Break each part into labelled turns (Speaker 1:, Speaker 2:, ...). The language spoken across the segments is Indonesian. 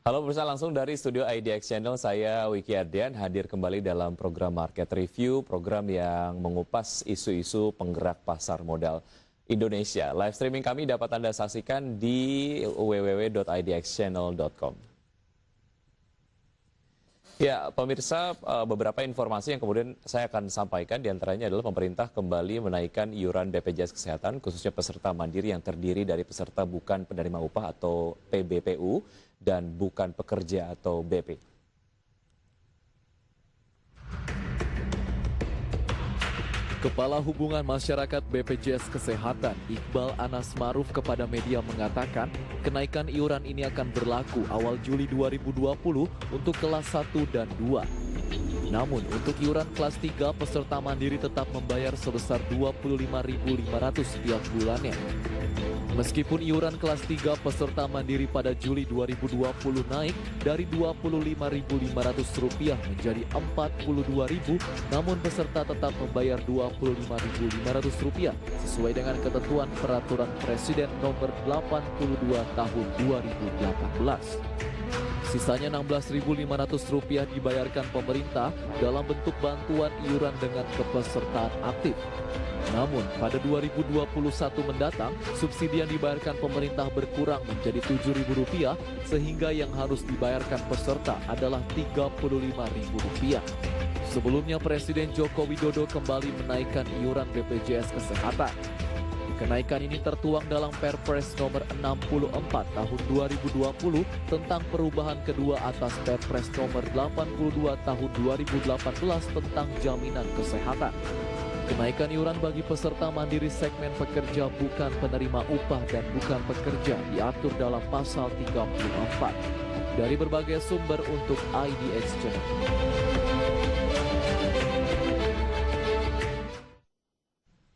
Speaker 1: Halo pemirsa, langsung dari studio IDX Channel, saya Wiki Ardian hadir kembali dalam program Market Review, program yang mengupas isu-isu penggerak pasar modal Indonesia. Live streaming kami dapat Anda saksikan di www.idxchannel.com. Ya, pemirsa, beberapa informasi yang kemudian saya akan sampaikan diantaranya adalah pemerintah kembali menaikkan iuran BPJS Kesehatan, khususnya peserta mandiri yang terdiri dari peserta bukan penerima upah atau PBPU dan bukan pekerja atau BP.
Speaker 2: Kepala Hubungan Masyarakat BPJS Kesehatan, Iqbal Anas Ma'ruf kepada media mengatakan, kenaikan iuran ini akan berlaku awal Juli 2020 untuk kelas 1 dan 2. Namun, untuk iuran kelas 3, peserta mandiri tetap membayar sebesar Rp25.500 setiap bulannya. Meskipun iuran kelas 3 peserta mandiri pada Juli 2020 naik dari Rp25.500 menjadi Rp42.000, namun peserta tetap membayar Rp25.500 sesuai dengan ketentuan Peraturan Presiden Nomor 82 Tahun 2018. Sisanya Rp16.500 dibayarkan pemerintah dalam bentuk bantuan iuran dengan kepesertaan aktif. Namun, pada 2021 mendatang, subsidi yang dibayarkan pemerintah berkurang menjadi Rp7.000 sehingga yang harus dibayarkan peserta adalah Rp35.000. Sebelumnya, Presiden Joko Widodo kembali menaikkan iuran BPJS Kesehatan. Kenaikan ini tertuang dalam Perpres nomor 64 tahun 2020 tentang perubahan kedua atas Perpres nomor 82 tahun 2018 tentang jaminan kesehatan. Kenaikan iuran bagi peserta mandiri segmen pekerja bukan penerima upah dan bukan pekerja diatur dalam pasal 34. Dari berbagai sumber untuk IDX Channel.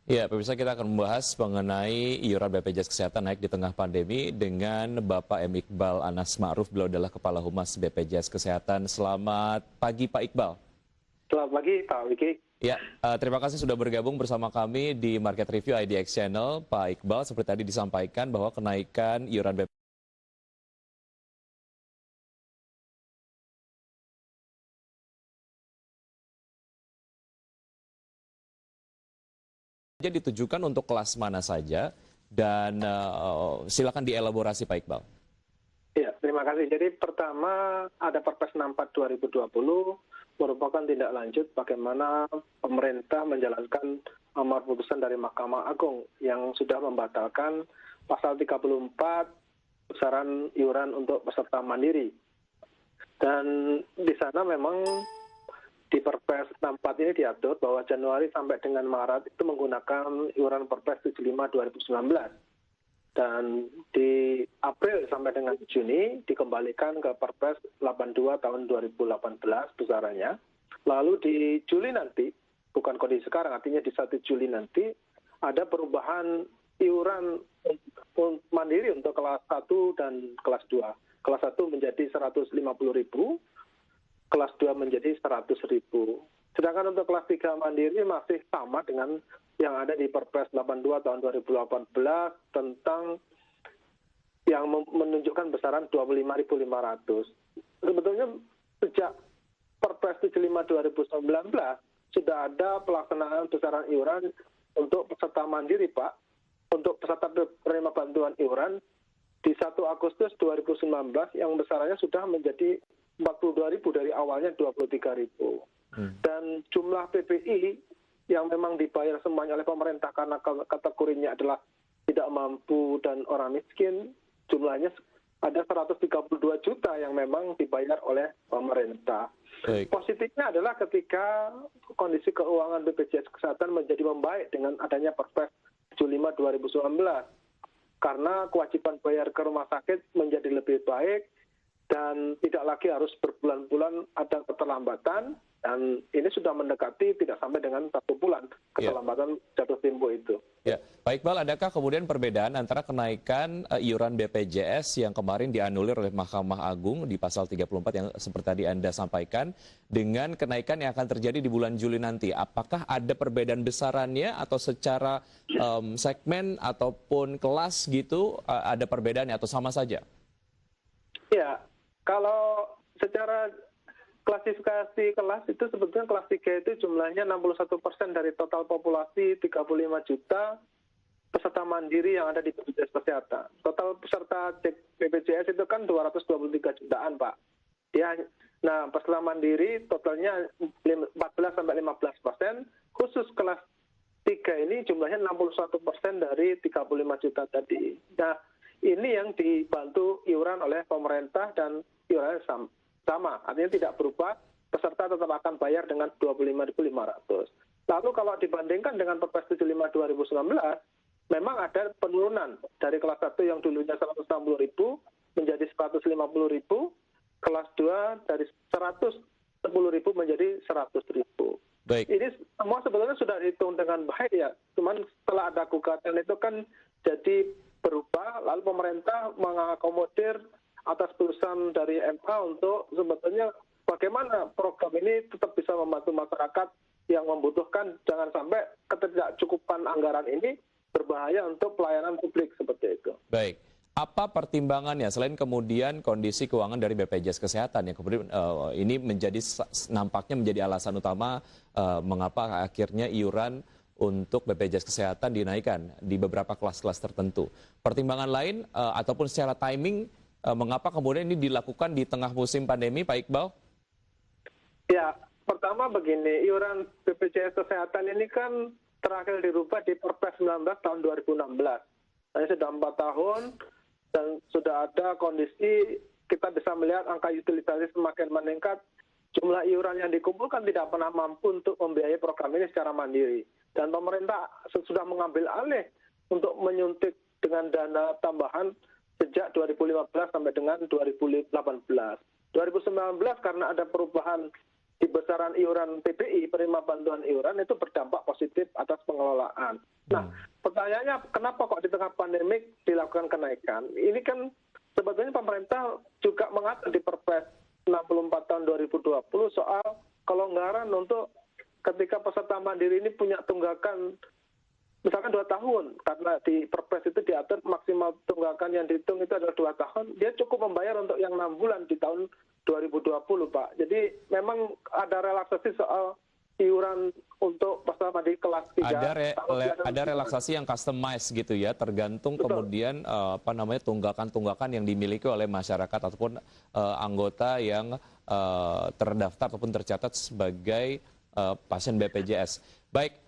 Speaker 1: Ya, pemirsa, kita akan membahas mengenai iuran BPJS Kesehatan naik di tengah pandemi dengan Bapak M. Iqbal Anas Ma'ruf. Beliau adalah Kepala Humas BPJS Kesehatan. Selamat pagi, Pak Iqbal.
Speaker 3: Selamat pagi, Pak Wiki.
Speaker 1: Ya, terima kasih sudah bergabung bersama kami di Market Review IDX Channel. Pak Iqbal, seperti tadi disampaikan bahwa kenaikan iuran BPJS ditujukan untuk kelas mana saja, dan silakan dielaborasi Pak Iqbal.
Speaker 3: Ya, terima kasih. Jadi pertama ada Perpres 64 2020 merupakan tindak lanjut bagaimana pemerintah menjalankan amar putusan dari Mahkamah Agung yang sudah membatalkan pasal 34 besaran iuran untuk peserta mandiri. Dan di sana memang di Perpres 64 ini diatur bahwa Januari sampai dengan Maret itu menggunakan iuran Perpres 75 2019. Dan di April sampai dengan Juni dikembalikan ke Perpres 82 tahun 2018 besarannya. Lalu di Juli nanti, bukan kondisi sekarang, artinya di 1 Juli nanti ada perubahan iuran mandiri untuk kelas 1 dan kelas 2. Kelas 1 menjadi Rp150.000, kelas 2 menjadi Rp100.000. Sedangkan untuk kelas 3 mandiri masih sama dengan yang ada di Perpres 82 tahun 2018 tentang yang menunjukkan besaran Rp25.500. Sebetulnya sejak Perpres 75 2019 sudah ada pelaksanaan besaran iuran untuk peserta mandiri, Pak. Untuk peserta penerima bantuan iuran di 1 Agustus 2019 yang besarannya sudah menjadi Rp42.000 dari awalnya Rp23.000. Dan jumlah PPI yang memang dibayar semuanya oleh pemerintah karena kategorinya adalah tidak mampu dan orang miskin, jumlahnya ada 132 juta yang memang dibayar oleh pemerintah. Baik. Positifnya adalah ketika kondisi keuangan BPJS Kesehatan menjadi membaik dengan adanya Perpres 75 2019. Karena kewajiban bayar ke rumah sakit menjadi lebih baik dan tidak lagi harus berbulan-bulan ada keterlambatan. Dan ini sudah mendekati tidak sampai dengan 1 bulan keterlambatan jatuh tempo itu.
Speaker 1: Ya, Pak Iqbal, adakah kemudian perbedaan antara kenaikan iuran BPJS yang kemarin dianulir oleh Mahkamah Agung di pasal 34 yang seperti tadi Anda sampaikan dengan kenaikan yang akan terjadi di bulan Juli nanti? Apakah ada perbedaan besarannya atau secara segmen ataupun kelas gitu ada perbedaannya atau sama saja?
Speaker 3: Ya, Kalau secara klasifikasi kelas itu sebetulnya kelas 3 itu jumlahnya 61% dari total populasi 35 juta peserta mandiri yang ada di BPJS Kesehatan. Total peserta BPJS itu kan 223 jutaan, Pak. Nah, peserta mandiri totalnya 14-15%, khusus kelas 3 ini jumlahnya 61% dari 35 juta tadi. Nah, ini yang dibantu iuran oleh pemerintah dan iurannya sama, artinya tidak berubah, peserta tetap akan bayar dengan 25.500. Lalu kalau dibandingkan dengan Perpres 75 2019, memang ada penurunan dari kelas 1 yang dulunya 160.000 menjadi 150.000, kelas 2 dari 110.000 menjadi 100.000.
Speaker 1: Baik.
Speaker 3: Ini semua sebetulnya sudah dihitung dengan baik ya, cuman setelah ada gugatan itu kan jadi berubah, lalu pemerintah mengakomodir atas putusan dari MA untuk sebetulnya bagaimana program ini tetap bisa membantu masyarakat yang membutuhkan, jangan sampai ketidakcukupan anggaran ini berbahaya untuk pelayanan publik seperti itu.
Speaker 1: Baik. Apa pertimbangannya selain kemudian kondisi keuangan dari BPJS Kesehatan yang kemudian ini nampaknya menjadi alasan utama mengapa akhirnya iuran untuk BPJS Kesehatan dinaikkan di beberapa kelas-kelas tertentu. Pertimbangan lain ataupun secara timing mengapa kemudian ini dilakukan di tengah musim pandemi, Pak Iqbal?
Speaker 3: Ya, pertama begini, iuran BPJS Kesehatan ini kan terakhir dirubah di Perpres 19 tahun 2016. Ini sudah 4 tahun dan sudah ada kondisi kita bisa melihat angka utilisasi semakin meningkat. Jumlah iuran yang dikumpulkan tidak pernah mampu untuk membiayai program ini secara mandiri. Dan pemerintah sudah mengambil alih untuk menyuntik dengan dana tambahan sejak 2015 sampai dengan 2018. 2019 karena ada perubahan di besaran iuran PBI, penerima bantuan iuran, itu berdampak positif atas pengelolaan. Nah, pertanyaannya kenapa kok di tengah pandemik dilakukan kenaikan? Ini kan sebetulnya pemerintah juga mengatur di Perpres 64 tahun 2020 soal kelonggaran untuk ketika peserta mandiri ini punya tunggakan misalkan 2 tahun, karena di Perpres itu diatur maksimal tunggakan yang dihitung itu adalah 2 tahun, dia cukup membayar untuk yang 6 bulan di tahun 2020, Pak. Jadi memang ada relaksasi soal iuran untuk peserta mandiri kelas 3.
Speaker 1: Ada relaksasi yang customized gitu ya, tergantung
Speaker 3: Betul.
Speaker 1: kemudian tunggakan-tunggakan yang dimiliki oleh masyarakat ataupun anggota yang terdaftar ataupun tercatat sebagai pasien BPJS. Baik.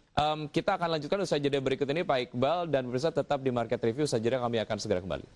Speaker 1: Kita akan lanjutkan usai jeda berikut ini Pak Iqbal, dan pemirsa tetap di Market Review, usai jeda kami akan segera kembali.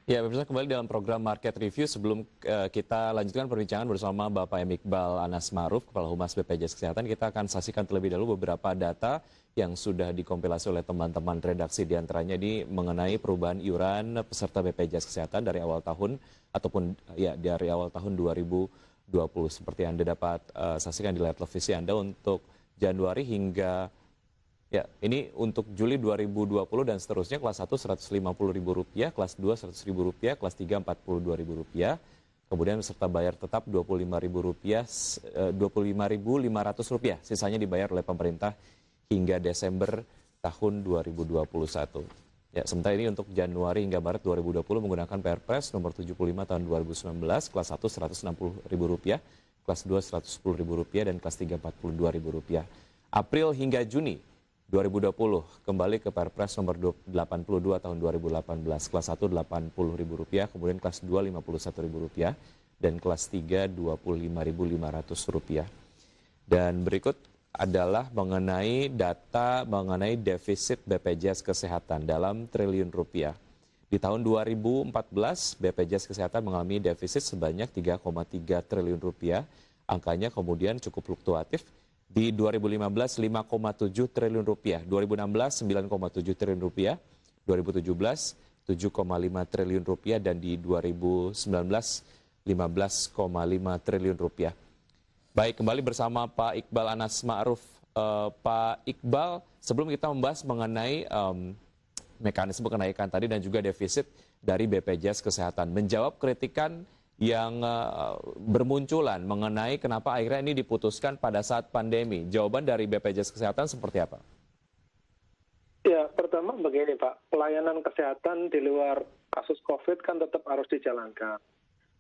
Speaker 1: Ya, pemirsa, kembali dalam program Market Review. Sebelum kita lanjutkan perbincangan bersama Bapak M. Iqbal Anas Ma'ruf, Kepala Humas BPJS Kesehatan, kita akan saksikan terlebih dahulu beberapa data yang sudah dikompilasi oleh teman-teman redaksi, diantaranya ini mengenai perubahan iuran peserta BPJS Kesehatan dari awal tahun ataupun ya dari awal tahun 2020. Seperti Anda dapat saksikan di layar televisi Anda untuk Januari hingga ya, ini untuk Juli 2020 dan seterusnya. Kelas 1 Rp150.000, kelas 2 Rp100.000, kelas 3 Rp42.000. Kemudian peserta bayar tetap Rp25.500, sisanya dibayar oleh pemerintah hingga Desember tahun 2021. Ya, sementara ini untuk Januari hingga Maret 2020 menggunakan Perpres nomor 75 tahun 2019, kelas 1 Rp160.000, kelas 2 Rp110.000 dan kelas 3 Rp42.000. April hingga Juni 2020 kembali ke Perpres nomor 82 tahun 2018, kelas 1 Rp80.000, kemudian kelas 2 Rp51.000 dan kelas 3 Rp25.500. Dan berikut adalah mengenai data mengenai defisit BPJS Kesehatan dalam triliun rupiah. Di tahun 2014 BPJS Kesehatan mengalami defisit sebanyak 3,3 triliun rupiah. Angkanya kemudian cukup fluktuatif. Di 2015 5,7 triliun rupiah, 2016 9,7 triliun rupiah, 2017 7,5 triliun rupiah, dan di 2019 15,5 triliun rupiah. Baik, kembali bersama Pak Iqbal Anas Ma'ruf. Pak Iqbal, sebelum kita membahas mengenai mekanisme kenaikan tadi dan juga defisit dari BPJS Kesehatan, menjawab kritikan yang bermunculan mengenai kenapa akhirnya ini diputuskan pada saat pandemi. Jawaban dari BPJS Kesehatan seperti apa?
Speaker 3: Ya, pertama begini Pak, pelayanan kesehatan di luar kasus COVID kan tetap harus dijalankan.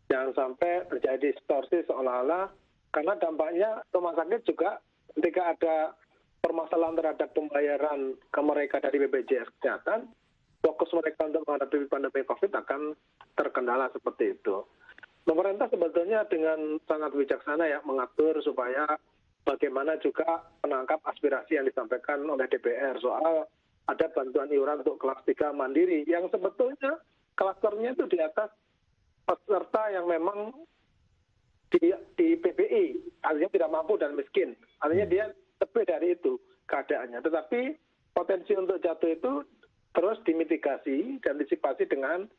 Speaker 3: Jangan sampai terjadi distorsi seolah-olah, karena dampaknya rumah sakit juga ketika ada permasalahan terhadap pembayaran ke mereka dari BPJS Kesehatan, fokus mereka untuk menghadapi pandemi COVID akan terkendala seperti itu. Pemerintah sebetulnya dengan sangat bijaksana ya mengatur supaya bagaimana juga menangkap aspirasi yang disampaikan oleh DPR soal ada bantuan iuran untuk kelas 3 mandiri yang sebetulnya klasternya itu di atas peserta yang memang di PBI, artinya tidak mampu dan miskin. Artinya dia lebih dari itu keadaannya. Tetapi potensi untuk jatuh itu terus dimitigasi dan disipasi dengan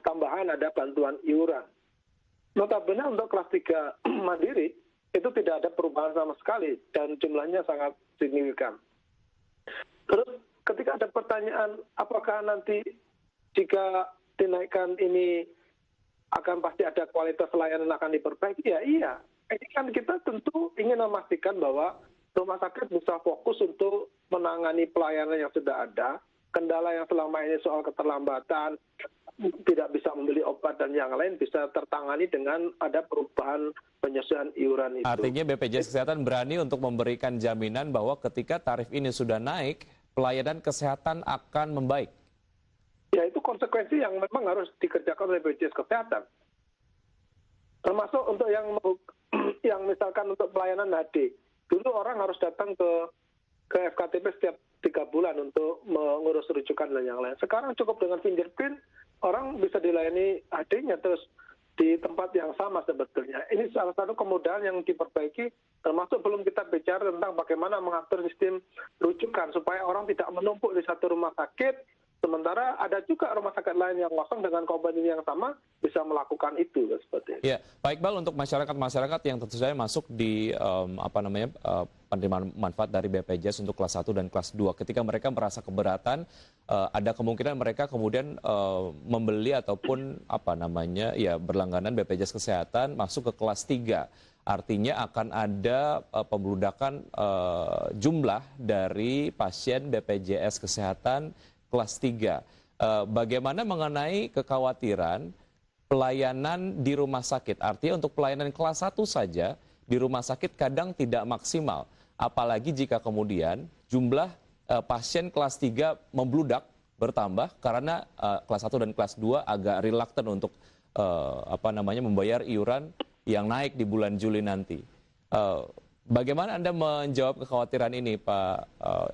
Speaker 3: tambahan ada bantuan iuran. Notabene untuk kelas 3 mandiri itu tidak ada perubahan sama sekali dan jumlahnya sangat signifikan. Terus ketika ada pertanyaan apakah nanti jika dinaikkan ini akan pasti ada kualitas layanan akan diperbaiki, ya iya. Ini kan kita tentu ingin memastikan bahwa rumah sakit bisa fokus untuk menangani pelayanan yang sudah ada, kendala yang selama ini soal keterlambatan, tidak bisa membeli obat dan yang lain bisa tertangani dengan ada perubahan penyesuaian iuran itu.
Speaker 1: Artinya BPJS Kesehatan berani untuk memberikan jaminan bahwa ketika tarif ini sudah naik, pelayanan kesehatan akan membaik.
Speaker 3: Ya itu konsekuensi yang memang harus dikerjakan oleh BPJS Kesehatan. Termasuk untuk yang misalkan untuk pelayanan HD. Dulu orang harus datang ke FKTP setiap 3 bulan untuk mengurus rujukan dan yang lain. Sekarang cukup dengan fingerprint, orang bisa dilayani HD-nya terus di tempat yang sama sebetulnya. Ini salah satu kemudahan yang diperbaiki, termasuk belum kita bicara tentang bagaimana mengatur sistem rujukan supaya orang tidak menumpuk di satu rumah sakit, sementara ada juga rumah sakit lain yang kosong dengan komponen yang sama bisa melakukan itu seperti itu.
Speaker 1: Ya, Pak Iqbal, untuk masyarakat yang tentu saja masuk di penerimaan manfaat dari BPJS untuk kelas 1 dan kelas 2, ketika mereka merasa keberatan, ada kemungkinan mereka kemudian membeli ataupun berlangganan BPJS Kesehatan masuk ke kelas 3. Artinya akan ada pembludakan jumlah dari pasien BPJS Kesehatan kelas 3. Bagaimana mengenai kekhawatiran pelayanan di rumah sakit? Artinya untuk pelayanan kelas 1 saja di rumah sakit kadang tidak maksimal. Apalagi jika kemudian jumlah pasien kelas 3 membludak bertambah karena kelas 1 dan kelas 2 agak reluctant untuk membayar iuran yang naik di bulan Juli nanti. Bagaimana Anda menjawab kekhawatiran ini, Pak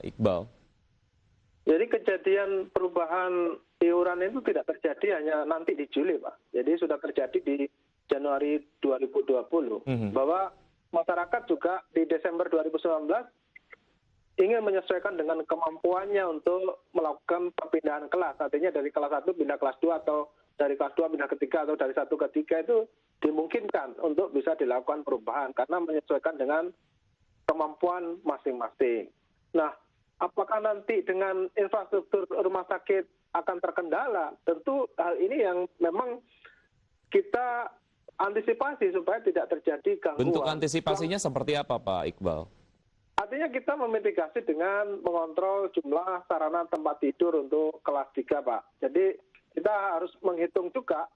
Speaker 1: Iqbal?
Speaker 3: Jadi kejadian perubahan iuran itu tidak terjadi hanya nanti di Juli, Pak. Jadi sudah terjadi di Januari 2020. Bahwa masyarakat juga di Desember 2019 ingin menyesuaikan dengan kemampuannya untuk melakukan perpindahan kelas. Artinya dari kelas 1 pindah kelas 2 atau dari kelas 2 pindah ke 3 atau dari 1 ke 3 itu dimungkinkan untuk bisa dilakukan perubahan karena menyesuaikan dengan kemampuan masing-masing. Nah, apakah nanti dengan infrastruktur rumah sakit akan terkendala? Tentu hal ini yang memang kita antisipasi supaya tidak terjadi gangguan.
Speaker 1: Bentuk antisipasinya seperti apa, Pak Iqbal?
Speaker 3: Artinya kita memitigasi dengan mengontrol jumlah sarana tempat tidur untuk kelas 3, Pak. Jadi kita harus menghitung juga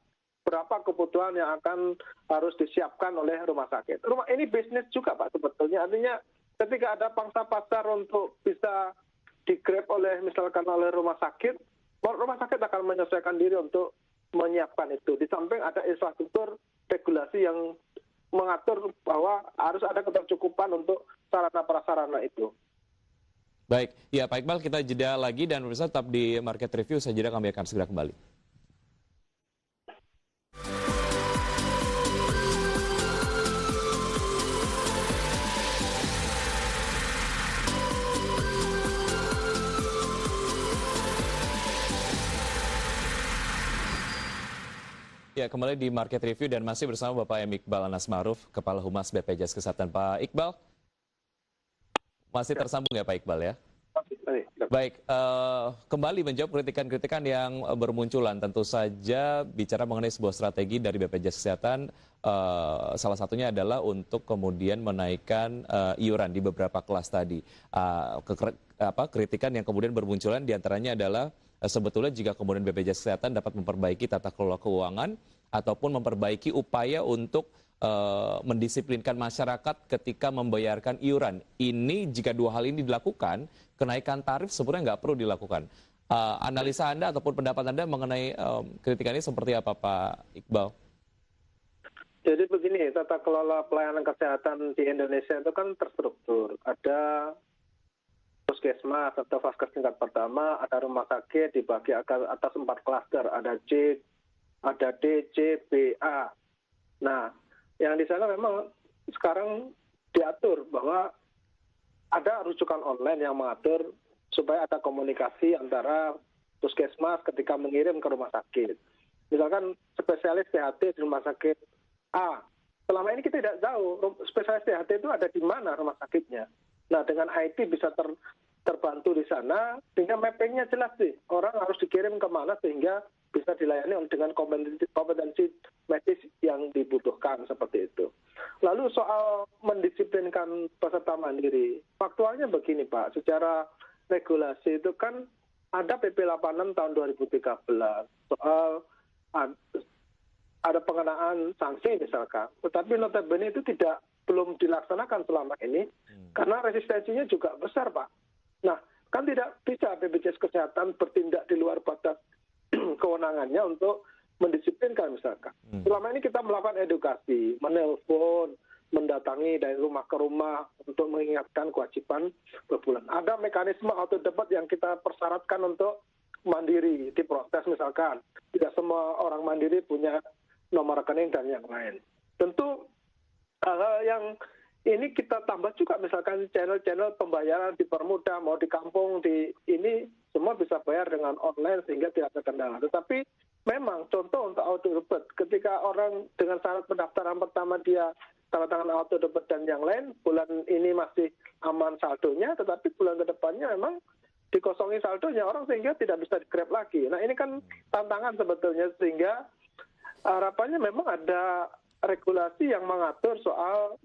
Speaker 3: berapa kebutuhan yang akan harus disiapkan oleh rumah sakit. Rumah ini bisnis juga, Pak, sebetulnya. Artinya ketika ada pangsa pasar untuk bisa di-grab misalkan oleh rumah sakit akan menyesuaikan diri untuk menyiapkan itu. Di samping ada infrastruktur regulasi yang mengatur bahwa harus ada ketercukupan untuk sarana-prasarana itu.
Speaker 1: Baik, ya Pak Iqbal, kita jeda lagi dan pemirsa tetap di Market Review. Saya jeda, kami akan segera kembali. Ya, kembali di Market Review dan masih bersama Bapak M. Iqbal Anas Ma'ruf, Kepala Humas BPJS Kesehatan. Pak Iqbal, masih tersambung ya Pak Iqbal ya? Baik, kembali menjawab kritikan-kritikan yang bermunculan. Tentu saja bicara mengenai sebuah strategi dari BPJS Kesehatan, salah satunya adalah untuk kemudian menaikkan iuran di beberapa kelas tadi. Kritikan yang kemudian bermunculan diantaranya adalah sebetulnya jika kemudian BPJS Kesehatan dapat memperbaiki tata kelola keuangan ataupun memperbaiki upaya untuk mendisiplinkan masyarakat ketika membayarkan iuran. Ini jika dua hal ini dilakukan, kenaikan tarif sebenarnya nggak perlu dilakukan. Analisa Anda ataupun pendapat Anda mengenai kritikan ini seperti apa, Pak Iqbal?
Speaker 3: Jadi begini, tata kelola pelayanan kesehatan di Indonesia itu kan terstruktur. Ada puskesmas atau vaskes tingkat pertama, ada rumah sakit dibagi atas 4 klaster, ada C, ada D, C, B, A. Nah, yang di sana memang sekarang diatur bahwa ada rujukan online yang mengatur supaya ada komunikasi antara puskesmas ketika mengirim ke rumah sakit. Misalkan spesialis THT di rumah sakit A. Selama ini kita tidak tahu spesialis THT itu ada di mana rumah sakitnya. Nah, dengan IT bisa terbantu di sana, sehingga mappingnya jelas sih. Orang harus dikirim kemana sehingga bisa dilayani dengan kompetensi medis yang dibutuhkan seperti itu. Lalu soal mendisiplinkan peserta mandiri, faktualnya begini Pak, secara regulasi itu kan ada PP 86 tahun 2013 soal ada pengenaan sanksi misalkan, tetapi notabene itu belum dilaksanakan selama ini karena resistensinya juga besar Pak. Nah, kan tidak bisa BPJS Kesehatan bertindak di luar batas kewenangannya untuk mendisiplinkan misalkan. Selama ini kita melakukan edukasi, menelpon, mendatangi dari rumah ke rumah untuk mengingatkan kewajiban berbulan. Ada mekanisme auto debit yang kita persyaratkan untuk mandiri diproses misalkan. Tidak semua orang mandiri punya nomor rekening dan yang lain. Tentu hal-hal yang ini kita tambah juga misalkan channel-channel pembayaran dipermudah, mau di kampung, di ini semua bisa bayar dengan online sehingga tidak terkendala. Tetapi memang contoh untuk auto debit, ketika orang dengan syarat pendaftaran pertama dia tanda tangan auto debit dan yang lain, bulan ini masih aman saldonya, tetapi bulan kedepannya memang dikosongi saldonya orang sehingga tidak bisa di-grab lagi. Nah ini kan tantangan sebetulnya, sehingga harapannya memang ada regulasi yang mengatur soal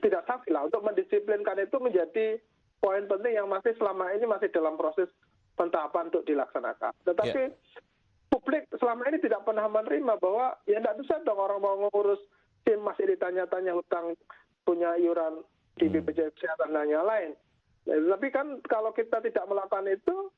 Speaker 3: tidak sanksi lah, untuk mendisiplinkan itu menjadi poin penting yang masih selama ini masih dalam proses pentahapan untuk dilaksanakan. Tetapi publik selama ini tidak pernah menerima bahwa ya tidak bisa dong orang mau ngurus SIM masih ditanya-tanya hutang punya iuran di BPJS Kesehatan dan yang lain. Tapi kan kalau kita tidak melakukan itu,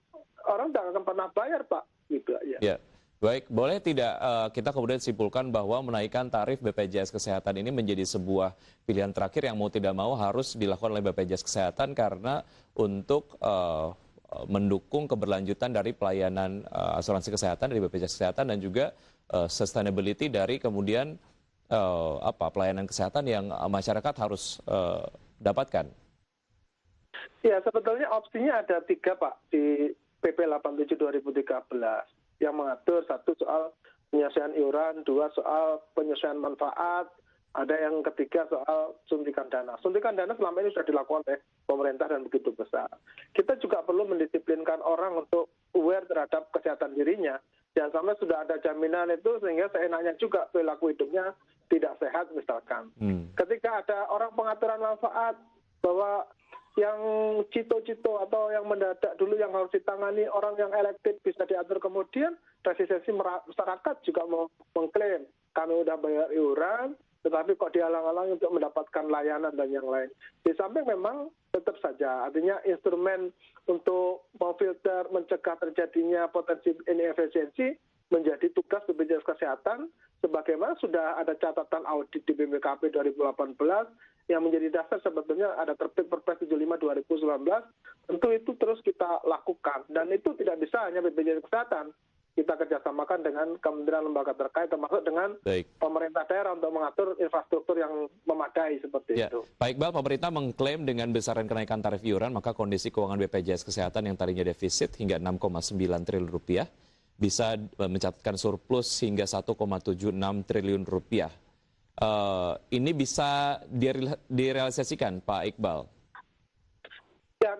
Speaker 3: orang tidak akan pernah bayar Pak. Gitu aja.
Speaker 1: Ya. Baik, boleh tidak kita kemudian simpulkan bahwa menaikkan tarif BPJS Kesehatan ini menjadi sebuah pilihan terakhir yang mau tidak mau harus dilakukan oleh BPJS Kesehatan karena untuk mendukung keberlanjutan dari pelayanan asuransi kesehatan dari BPJS Kesehatan dan juga sustainability dari kemudian pelayanan kesehatan yang masyarakat harus dapatkan.
Speaker 3: Ya, sebetulnya opsinya ada 3 Pak di PP 87 2013. Yang mengatur, 1 soal penyelesaian iuran, 2 soal penyelesaian manfaat, ada yang ketiga soal suntikan dana. Suntikan dana selama ini sudah dilakukan oleh pemerintah dan begitu besar. Kita juga perlu mendisiplinkan orang untuk aware terhadap kesehatan dirinya. Jangan sampai sudah ada jaminan itu sehingga seenaknya juga perilaku hidupnya tidak sehat misalkan. Ketika ada orang pengaturan manfaat bahwa yang cito-cito atau yang mendadak dulu yang harus ditangani orang yang elektif bisa diatur, kemudian resistensi masyarakat juga mau mengklaim kami udah bayar iuran tetapi kok dihalang-halangi untuk mendapatkan layanan dan yang lain. Di samping memang tetap saja artinya instrumen untuk memfilter mencegah terjadinya potensi inefisiensi menjadi tugas BPJS Kesehatan sebagaimana sudah ada catatan audit di BPKP 2018 yang menjadi dasar sebetulnya ada terbit Perpres 75 2019, tentu itu terus kita lakukan. Dan itu tidak bisa hanya BPJS Kesehatan. Kita kerjasamakan dengan kementerian lembaga terkait, termasuk dengan pemerintah daerah untuk mengatur infrastruktur yang memadai seperti itu.
Speaker 1: Pak Iqbal, pemerintah mengklaim dengan besaran kenaikan tarif iuran, maka kondisi keuangan BPJS Kesehatan yang tadinya defisit hingga 6,9 triliun rupiah, bisa mencatatkan surplus hingga 1,76 triliun rupiah. Ini bisa direalisasikan, Pak Iqbal?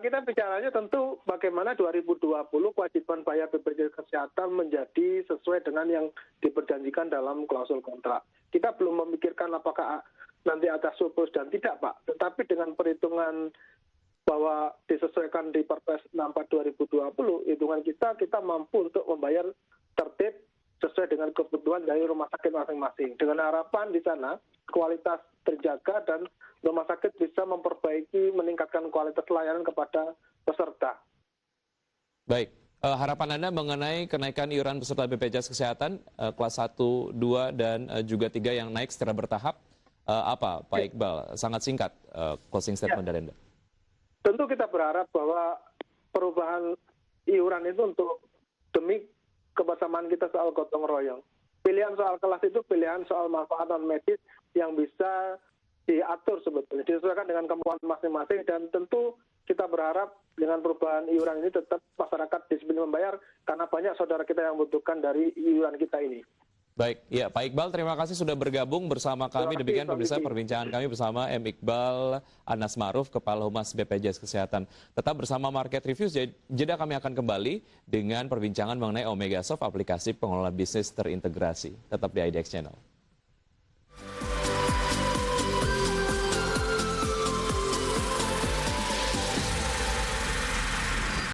Speaker 3: kita bicaranya tentu bagaimana 2020 kewajiban bayar BPJS Kesehatan menjadi sesuai dengan yang diperjanjikan dalam klausul kontrak. Kita belum memikirkan apakah nanti ada surplus dan tidak, Pak. Tetapi dengan perhitungan bahwa disesuaikan di Perpres 64 2020, hitungan kita mampu untuk membayar tertib sesuai dengan kebutuhan dari rumah sakit masing-masing. Dengan harapan di sana kualitas terjaga dan rumah sakit bisa memperbaiki, meningkatkan kualitas layanan kepada peserta.
Speaker 1: Baik, harapan Anda mengenai kenaikan iuran peserta BPJS Kesehatan kelas 1, 2, dan juga 3 yang naik secara bertahap, apa Pak Iqbal? Sangat singkat closing statement dari Anda.
Speaker 3: Tentu kita berharap bahwa perubahan iuran itu untuk demi kebersamaan kita soal gotong royong. Pilihan soal kelas itu pilihan soal manfaat non medis yang bisa diatur sebetulnya, disesuaikan dengan kemampuan masing-masing, dan tentu kita berharap dengan perubahan iuran ini tetap masyarakat disiplin membayar karena banyak saudara kita yang membutuhkan dari iuran kita ini.
Speaker 1: Baik, ya Pak Iqbal, terima kasih sudah bergabung bersama kami. Demikian pemirsa perbincangan kami bersama M. Iqbal Anas Ma'ruf, Kepala Humas BPJS Kesehatan. Tetap bersama Market Review, jeda kami akan kembali dengan perbincangan mengenai Omega Soft, aplikasi pengelola bisnis terintegrasi. Tetap di IDX Channel.